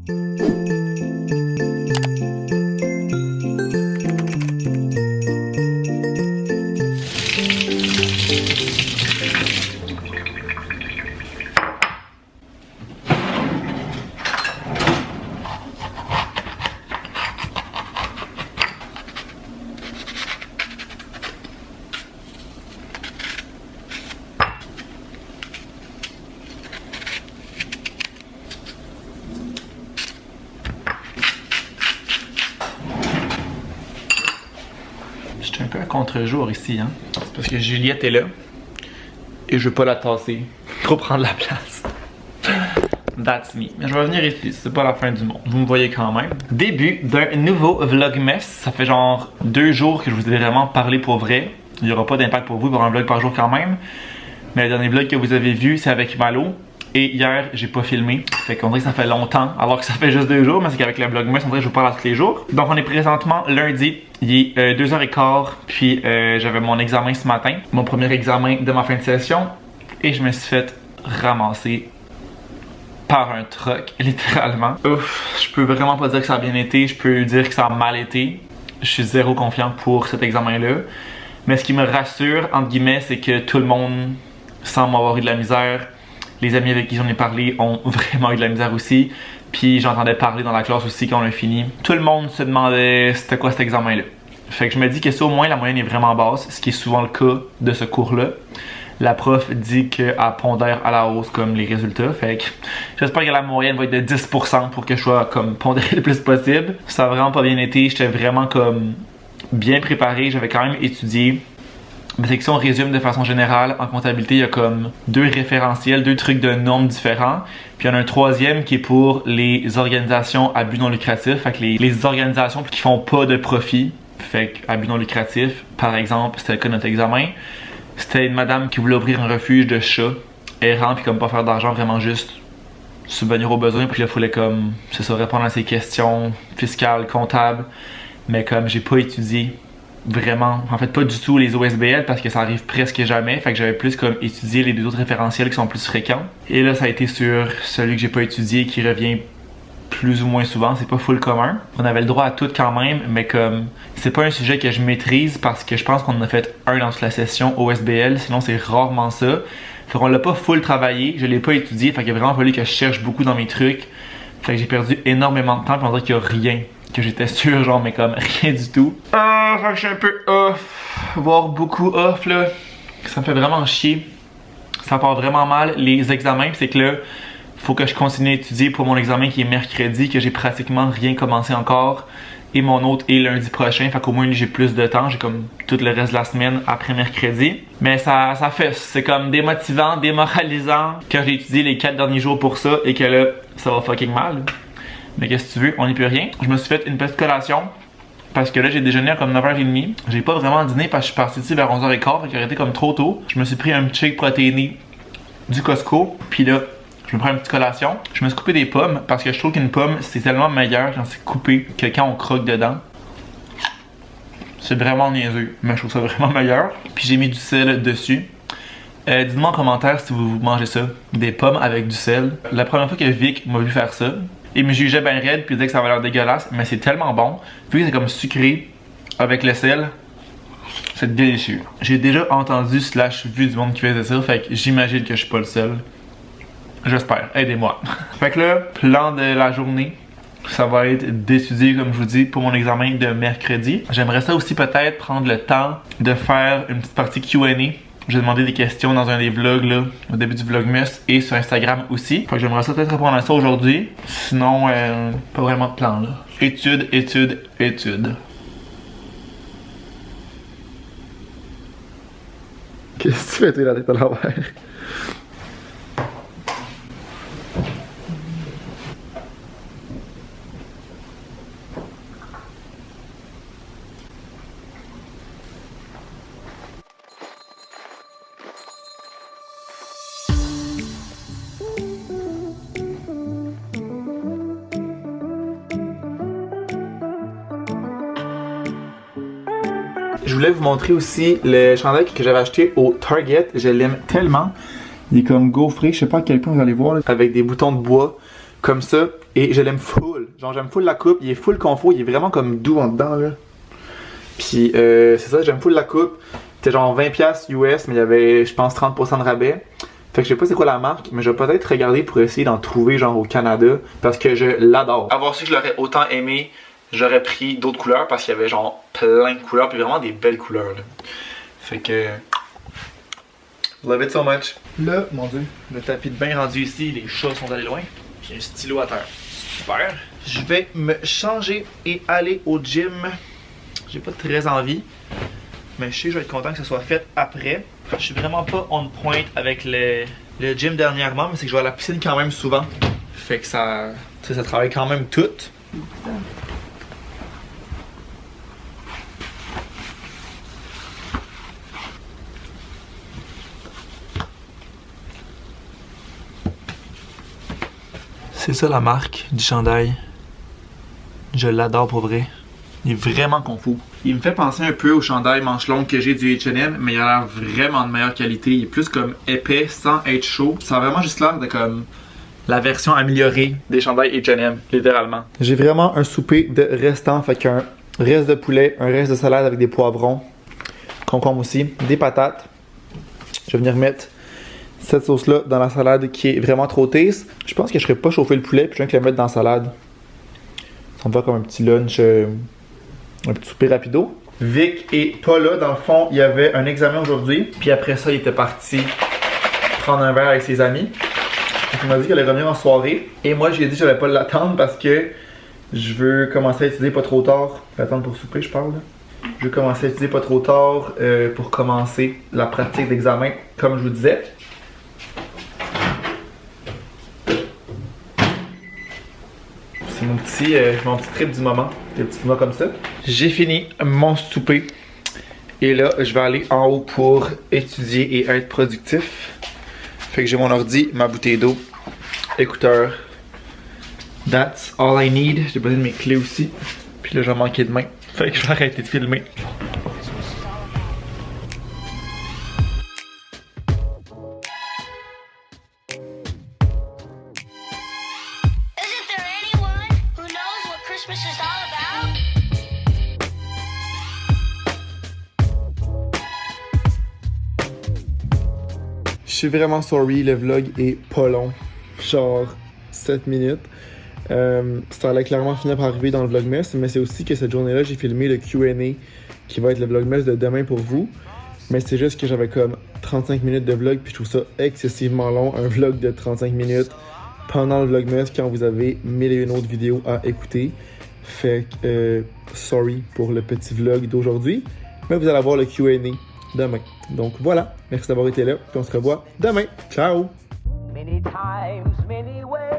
J'étais un peu à contre-jour ici, hein. C'est parce que Juliette est là et je veux pas la tasser pour prendre la place. That's me. Mais je vais venir ici, c'est pas la fin du monde. Vous me voyez quand même. Début d'un nouveau vlogmas. Ça fait genre 2 jours que je vous ai vraiment parlé pour vrai. Il n'y aura pas d'impact pour vous pour un vlog par jour quand même. Mais le dernier vlog que vous avez vu, c'est avec Malo. Et hier, j'ai pas filmé. Fait qu'on dirait que ça fait longtemps, alors que ça fait juste 2 jours. Mais c'est qu'avec le vlogmas, on dirait que je vous parle à tous les jours. Donc on est présentement lundi. Il est 2h15. Puis j'avais mon examen ce matin. Mon premier examen de ma fin de session. Et je me suis fait ramasser par un truck, littéralement. Ouf, je peux vraiment pas dire que ça a bien été. Je peux dire que ça a mal été. Je suis zéro confiant pour cet examen-là. Mais ce qui me rassure, entre guillemets, c'est que tout le monde semble avoir eu de la misère. Les amis avec qui j'en ai parlé ont vraiment eu de la misère aussi. Puis j'entendais parler dans la classe aussi quand on a fini. Tout le monde se demandait c'était quoi cet examen-là. Fait que je me dis que ça au moins la moyenne est vraiment basse, ce qui est souvent le cas de ce cours-là. La prof dit qu'elle pondère à la hausse comme les résultats. Fait que j'espère que la moyenne va être de 10% pour que je sois comme pondéré le plus possible. Ça a vraiment pas bien été. J'étais vraiment comme bien préparé. J'avais quand même étudié. Mais c'est que si on résume de façon générale, en comptabilité, il y a comme 2 référentiels, 2 trucs de normes différents. Puis il y en a un troisième qui est pour les organisations à but non lucratif. Fait que les organisations qui font pas de profit. Fait qu'à but non lucratif, par exemple, c'était le cas de notre examen. C'était une madame qui voulait ouvrir un refuge de chats errants puis comme pas faire d'argent, vraiment juste subvenir aux besoins. Puis là, il fallait comme, c'est ça, répondre à ses questions fiscales, comptables. Mais comme j'ai pas étudié vraiment, en fait pas du tout les OSBL parce que ça arrive presque jamais. Fait que j'avais plus comme étudié les 2 autres référentiels qui sont plus fréquents. Et là, ça a été sur celui que j'ai pas étudié qui revient plus ou moins souvent, c'est pas full commun. On avait le droit à tout quand même, mais comme c'est pas un sujet que je maîtrise parce que je pense qu'on en a fait un dans toute la session OSBL, sinon c'est rarement ça. Fait qu'on l'a pas full travaillé, je l'ai pas étudié, fait qu'il a vraiment fallu que je cherche beaucoup dans mes trucs. Fait que j'ai perdu énormément de temps, puis on dirait qu'il y a rien que j'étais sûr, genre, mais comme rien du tout. Ah, fait que je suis un peu off, voire beaucoup off là. Ça me fait vraiment chier. Ça part vraiment mal les examens, c'est que là, faut que je continue à étudier pour mon examen qui est mercredi, que j'ai pratiquement rien commencé encore. Et mon autre est lundi prochain, fait qu'au moins j'ai plus de temps. J'ai comme tout le reste de la semaine après mercredi. Mais ça fait, c'est comme démotivant, démoralisant quand j'ai étudié les 4 derniers jours pour ça et que là, ça va fucking mal. Mais qu'est-ce que tu veux, on n'y peut rien. Je me suis fait une petite collation parce que là j'ai déjeuné à comme 9h30. J'ai pas vraiment dîné parce que je suis parti ici vers 11h15, fait qu'il aurait été comme trop tôt. Je me suis pris un petit shake protéiné du Costco, puis là, je me prends une petite collation. Je me suis coupé des pommes parce que je trouve qu'une pomme, c'est tellement meilleur quand c'est coupé que quand on croque dedans. C'est vraiment niaiseux, mais je trouve ça vraiment meilleur. Puis j'ai mis du sel dessus. Dites-moi en commentaire si vous mangez ça, des pommes avec du sel. La première fois que Vic m'a vu faire ça, il me jugeait bien raide puis il disait que ça avait l'air dégueulasse, mais c'est tellement bon. Vu que c'est comme sucré avec le sel, c'est délicieux. J'ai déjà entendu / vu du monde qui faisait ça, fait que j'imagine que je suis pas le seul. J'espère, aidez-moi. Fait que là, plan de la journée, ça va être d'étudier comme je vous dis pour mon examen de mercredi. J'aimerais ça aussi peut-être prendre le temps de faire une petite partie Q&A. J'ai demandé des questions dans un des vlogs là, au début du vlogmas et sur Instagram aussi. Fait que j'aimerais ça peut-être répondre à ça aujourd'hui. Sinon, pas vraiment de plan là. Étude, étude, étude. Qu'est-ce que tu fais toi la tête à l'envers? Je voulais vous montrer aussi le chandail que j'avais acheté au Target. Je l'aime tellement. Il est comme gaufré, je sais pas à quel point vous allez voir, là, avec des boutons de bois comme ça. Et je l'aime full. Genre, j'aime full la coupe. Il est full confort. Il est vraiment comme doux en dedans, là. Puis, c'est ça, j'aime full la coupe. C'était genre 20$ US, mais il y avait, je pense, 30% de rabais. Fait que je sais pas c'est quoi la marque, mais je vais peut-être regarder pour essayer d'en trouver genre au Canada. Parce que je l'adore. Avoir su que je l'aurais autant aimé, j'aurais pris d'autres couleurs parce qu'il y avait genre plein de couleurs. Puis vraiment des belles couleurs, là. Fait que... Love it so much. Là, mon dieu, le tapis de bain rendu ici, les chats sont allés loin. Puis un stylo à terre. Super. Je vais me changer et aller au gym. J'ai pas très envie, mais je sais que je vais être content que ça soit fait après. Je suis vraiment pas on point avec le gym dernièrement, mais c'est que je vais à la piscine quand même souvent. Fait que ça travaille quand même tout. C'est ça la marque du chandail. Je l'adore pour vrai. Il est vraiment confus. Il me fait penser un peu au chandail manche longue que j'ai du H&M, mais il a l'air vraiment de meilleure qualité. Il est plus comme épais sans être chaud. Ça a vraiment juste l'air de comme la version améliorée des chandails H&M, littéralement. J'ai vraiment un souper de restant, fait qu'un reste de poulet, un reste de salade avec des poivrons, concombre aussi, des patates. Je vais venir mettre cette sauce-là dans la salade qui est vraiment trop taste. Je pense que je ferais pas chauffer le poulet puis je viens que le mettre dans la salade. Ça me va comme un petit lunch, un petit souper rapido. Vic est pas là, dans le fond, il y avait un examen aujourd'hui. Puis après ça, il était parti prendre un verre avec ses amis. Donc, il m'a dit qu'il allait revenir en soirée. Et moi, je lui ai dit que j'allais pas l'attendre parce que je veux commencer à étudier pas trop tard. Attendre pour souper, je parle là. Je veux commencer à étudier pas trop tard pour commencer la pratique d'examen, comme je vous disais. C'est mon petit trip du moment, des petits mois comme ça. J'ai fini mon souper. Et là, je vais aller en haut pour étudier et être productif. Fait que j'ai mon ordi, ma bouteille d'eau, écouteurs. That's all I need. J'ai besoin de mes clés aussi. Puis là, je vais manquer de main. Fait que je vais arrêter de filmer. Je suis vraiment sorry, le vlog est pas long, genre 7 minutes. Ça allait clairement finir par arriver dans le vlogmas, mais c'est aussi que cette journée-là, j'ai filmé le Q&A qui va être le vlogmas de demain pour vous. Mais c'est juste que j'avais comme 35 minutes de vlog, puis je trouve ça excessivement long, un vlog de 35 minutes pendant le vlogmas quand vous avez 1001 autres vidéos à écouter. Fait que, sorry pour le petit vlog d'aujourd'hui, mais vous allez avoir le Q&A demain. Donc voilà, merci d'avoir été là, puis on se revoit demain. Ciao! Many times, many ways.